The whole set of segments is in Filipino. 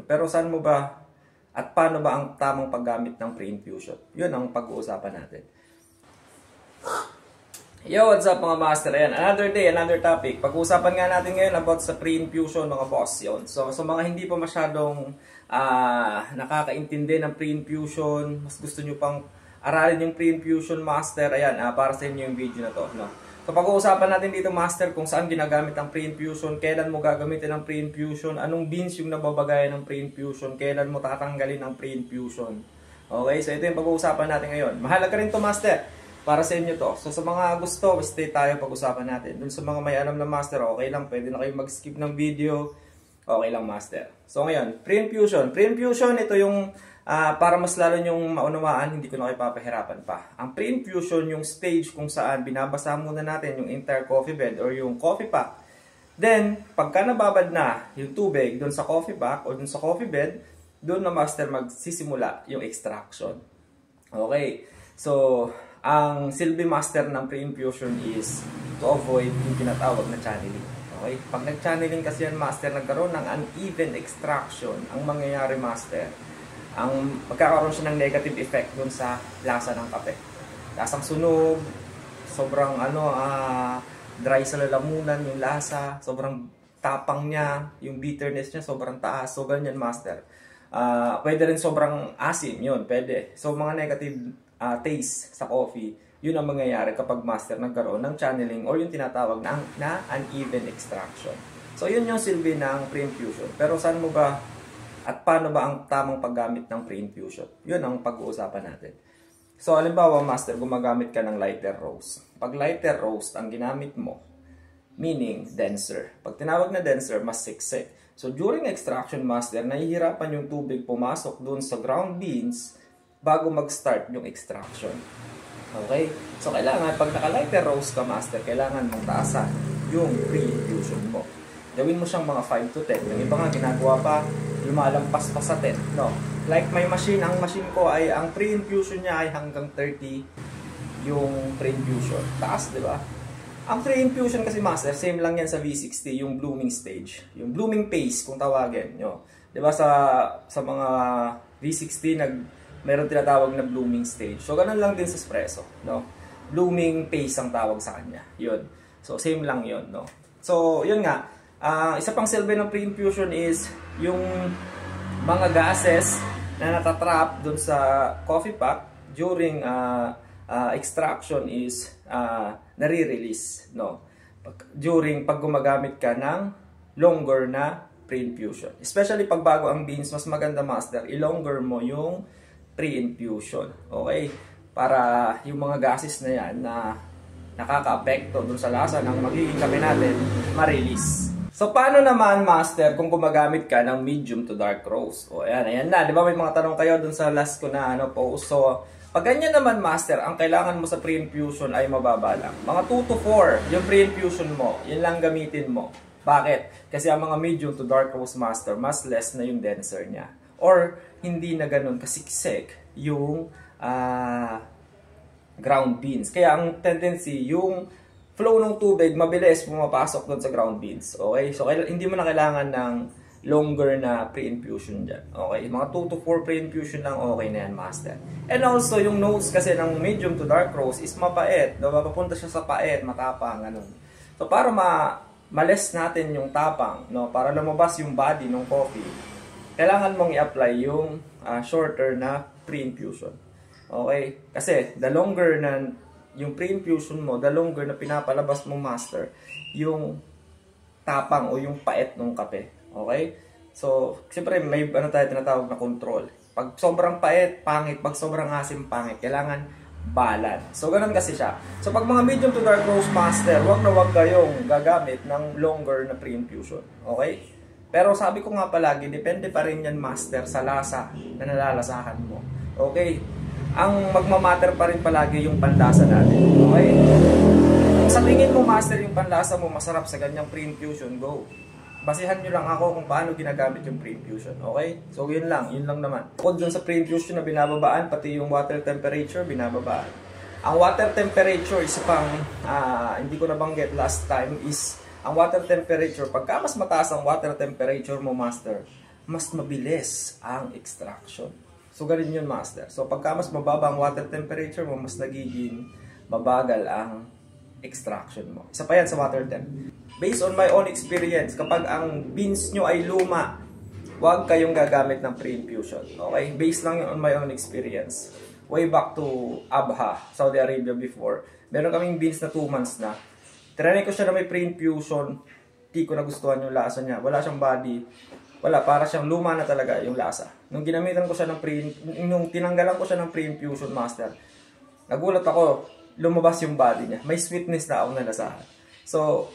Pero saan mo ba at paano ba ang tamang paggamit ng pre-infusion? Yun ang pag-uusapan natin. Yo, what's up mga master? Ayan, another day, another topic. Pag-uusapan nga natin ngayon about sa pre-infusion mga boss yun. So, sa mga hindi pa masyadong nakakaintindi ng pre-infusion, mas gusto nyo pang aralin yung pre-infusion master, ayan, para sa inyo yung video na to. No? So, pag-uusapan natin dito master kung saan ginagamit ang pre-infusion, kailan mo gagamitin ang pre-infusion, anong beans yung nababagayan ng pre-infusion, kailan mo tatanggalin ang pre-infusion. Okay, so ito yung pag-uusapan natin ngayon. Mahalaga rin to master. Para sa inyo to. So sa mga gusto, stay tayo pag-usapan natin. Dun sa mga may alam na master, okay lang. Pwede na kayo mag-skip ng video. Okay lang master. So ngayon, pre-infusion. Pre-infusion, ito yung para mas lalo nyong maunawaan, hindi ko na kayo papahirapan pa. Ang pre-infusion, yung stage kung saan binabasa muna natin yung entire coffee bed or yung coffee pack. Then, pagka nababad na yung tubig dun sa coffee pack o dun sa coffee bed, dun na master magsisimula yung extraction. Okay. So, ang silbi master ng pre-infusion is to avoid yung tinatawag na channeling. Okay? Pag nag-channeling kasi yan master, nagkaroon ng uneven extraction, ang mangyayari master, ang magkakaroon siya ng negative effect dun sa lasa ng kape. Lasang sunog, sobrang dry sa lalamunan yung lasa, sobrang tapang niya, yung bitterness niya sobrang taas. So ganyan master. Pwede rin sobrang asim, yun, pwede. So mga negative taste sa coffee, yun ang mangyayari kapag master nagkaroon ng channeling or yung tinatawag na uneven extraction. So yun yung silbi ng pre-infusion. Pero saan mo ba at paano ba ang tamang paggamit ng pre-infusion? Yun ang pag-uusapan natin. So halimbawa master, gumagamit ka ng lighter roast. Pag lighter roast ang ginamit mo, meaning denser. Pag tinawag na denser, mas siksik. So during extraction master, nahihirapan yung tubig pumasok dun sa ground beans bago mag-start yung extraction. Okay? So, kailangan, pag naka-lighter roast ka, master, kailangan mong taasan yung pre-infusion mo. Gawin mo siyang mga 5 to 10. Yung iba nga, ginagawa pa, lumalampas pa sa 10. No? Like my machine, ang machine ko ay, ang pre-infusion niya ay hanggang 30 yung pre-infusion. Taas, di ba? Ang pre-infusion kasi, master, same lang yan sa V60, yung blooming stage. Yung blooming pace, kung tawagin. No? Di ba, sa mga V60, meron tinatawag na blooming stage. So, ganun lang din sa espresso, no? Blooming pace ang tawag sa kanya. Yun. So, same lang yun, no? So, yun nga. Isa pang silbi ng pre-infusion is yung mga gases na natatrap dun sa coffee pack during extraction is nare-release, no? During pag gumagamit ka ng longer na pre-infusion. Especially pag bago ang beans, mas maganda master, i-longer mo yung pre-infusion. Okay? Para yung mga gases na yan na nakaka-apekto dun sa lasa ng magiging kape natin, ma-release. So, paano naman, master, kung gumagamit ka ng medium to dark roast? O, ayan na. Di ba may mga tanong kayo dun sa last ko na post? So, pag ganyan naman, master, ang kailangan mo sa pre-infusion ay mababa lang. Mga 2 to 4, yung pre-infusion mo, yun lang gamitin mo. Bakit? Kasi ang mga medium to dark roast, master, mas less na yung denser niya. Or, hindi na ganun kasiksik yung ground beans. Kaya ang tendency, yung flow ng tubig, mabilis pumapasok doon sa ground beans. Okay? So, hindi mo na kailangan ng longer na pre-infusion dyan. Okay? Mga 2 to 4 pre-infusion lang, okay na yan, master. And also, yung notes kasi ng medium to dark roast is mapait. Papunta siya sa pait, matapang, ganun. So, para ma-less natin yung tapang, no? Para lumabas yung body ng coffee, kailangan mong i-apply yung shorter na pre-infusion. Okay? Kasi, the longer na yung pre-infusion mo, the longer na pinapalabas mong master, yung tapang o yung pait ng kape. Okay? So, siyempre, may tayo tinatawag na control. Pag sobrang pait, pangit. Pag sobrang asim, pangit. Kailangan balance. So, ganun kasi siya. So, pag mga medium to dark roast master, wag na wag kayong gagamit ng longer na pre-infusion. Okay? Pero sabi ko nga palagi, depende pa rin yan master sa lasa na nalalasahan mo. Okay? Ang magmamatter pa rin palagi yung panlasa natin. Okay? Kung sa tingin mo master yung panlasa mo masarap sa ganyang pre-infusion, go. Basihan nyo lang ako kung paano ginagamit yung pre-infusion. Okay? So yun lang naman. Bukod dun sa pre-infusion na binababaan, pati yung water temperature binababaan. Ang water temperature is pang, hindi ko nabanggit last time, is ang water temperature, pagka mas mataas ang water temperature mo, master, mas mabilis ang extraction. So, ganun yun, master. So, pagka mas mababa ang water temperature mo, mas nagiging mabagal ang extraction mo. Isa pa yan sa water temp. Based on my own experience, kapag ang beans nyo ay luma, huwag kayong gagamit ng pre-infusion. Okay? Based lang yun on my own experience. Way back to Abha, Saudi Arabia before. Meron kaming beans na 2 months na. Trinay ko siya na may pre-infusion. Di ko nagustuhan yung lasa niya. Wala siyang body. Wala, para siyang luma na talaga yung lasa. Nung ginamitan ko siya ng nung tinanggalan ko siya ng pre-infusion, master, nagulat ako, lumabas yung body niya. May sweetness na ako nalasahan. So,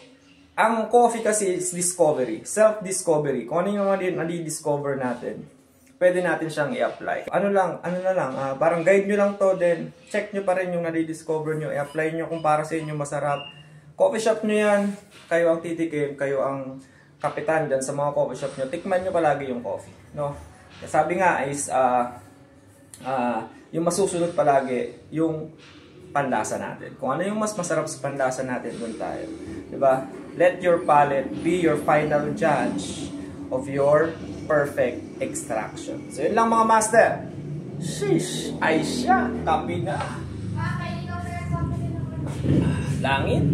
ang coffee kasi is discovery. Self-discovery. Kung ano yung nadi-discover natin, pwede natin siyang i-apply. Ano na lang, parang guide nyo lang to, then check nyo pa rin yung nadi-discover nyo, i-apply nyo kung para sa inyo masarap. Coffee shop nyo yan, kayo ang titikim, kayo ang kapitan dyan sa mga coffee shop nyo, tikman nyo palagi yung coffee. No? Sabi nga is, yung masusunod palagi, yung panlasa natin. Kung ano yung mas masarap sa panlasa natin, doon tayo. Diba? Let your palate be your final judge of your perfect extraction. So, yun lang mga master. Sheesh! Ay siya! Kapi na! Langit!